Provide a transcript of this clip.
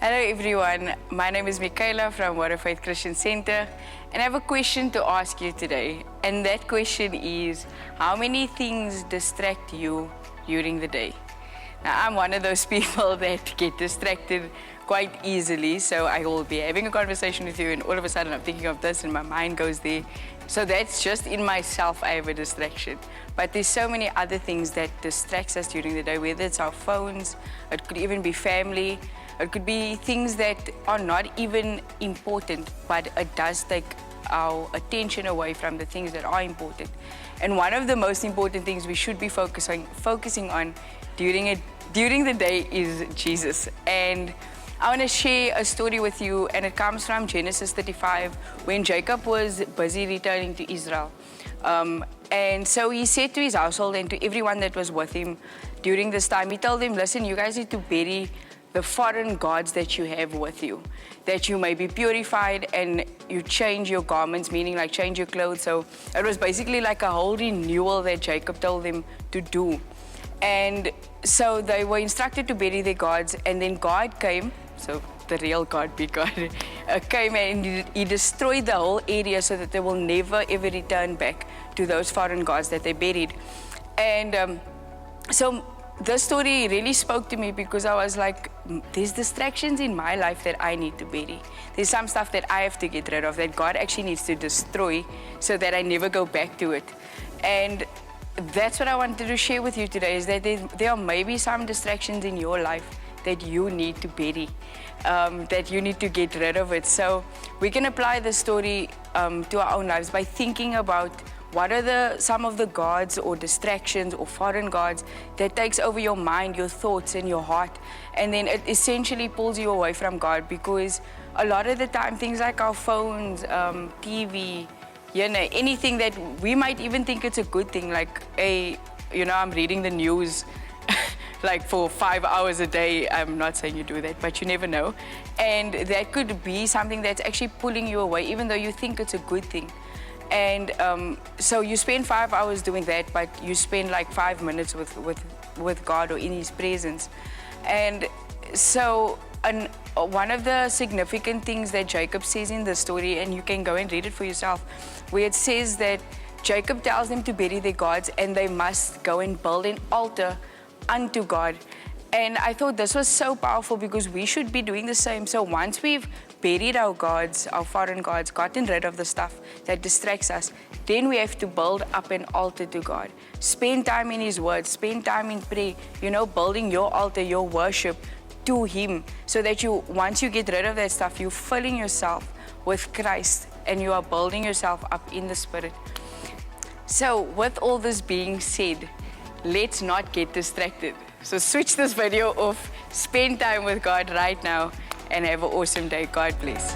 Hello everyone, my name is Micaela from Word of Faith Christian Center, and I have a question to ask you today. And that question is, how many things distract you during the day? Now, I'm one of those people that get distracted quite easily, so I will be having a conversation with you and all of a sudden I'm thinking of this and my mind goes there. So that's just in myself, I have a distraction. But there's so many other things that distracts us during the day, whether it's our phones, it could even be family, it could be things that are not even important, but it does take our attention away from the things that are important. And one of the most important things we should be focusing on during the day is Jesus. And I want to share a story with you, and it comes from Genesis 35, when Jacob was busy returning to Israel. And so he said to his household and to everyone that was with him during this time, he told them, listen, you guys need to bury the foreign gods that you have with you, that you may be purified, and you change your garments, meaning like change your clothes. So it was basically like a whole renewal that Jacob told them to do. And so they were instructed to bury their gods, and then God came, so the real God, big God, came and he destroyed the whole area so that they will never ever return back to those foreign gods that they buried. And so this story really spoke to me, because I was like, there's distractions in my life that I need to bury. There's some stuff that I have to get rid of, that God actually needs to destroy so that I never go back to it. And that's what I wanted to share with you today, is that there are maybe some distractions in your life that you need to bury, that you need to get rid of it. So we can apply the story to our own lives by thinking about what are some of the gods or distractions or foreign gods that takes over your mind, your thoughts and your heart, and then it essentially pulls you away from God. Because a lot of the time things like our phones, TV, anything that we might even think it's a good thing, like I'm reading the news like for 5 hours a day. I'm not saying you do that, but you never know. And that could be something that's actually pulling you away, even though you think it's a good thing. And so you spend 5 hours doing that, but you spend like 5 minutes with God or in His presence. And so one of the significant things that Jacob says in the story, and you can go and read it for yourself, where it says that Jacob tells them to bury their gods and they must go and build an altar unto God. And I thought this was so powerful, because we should be doing the same. So once we've buried our gods, our foreign gods, gotten rid of the stuff that distracts us, then we have to build up an altar to God. Spend time in His Word, spend time in prayer, building your altar, your worship to Him, so that once you get rid of that stuff, you're filling yourself with Christ and you are building yourself up in the Spirit. So with all this being said, let's not get distracted. So switch this video off, spend time with God right now, and have an awesome day. God bless.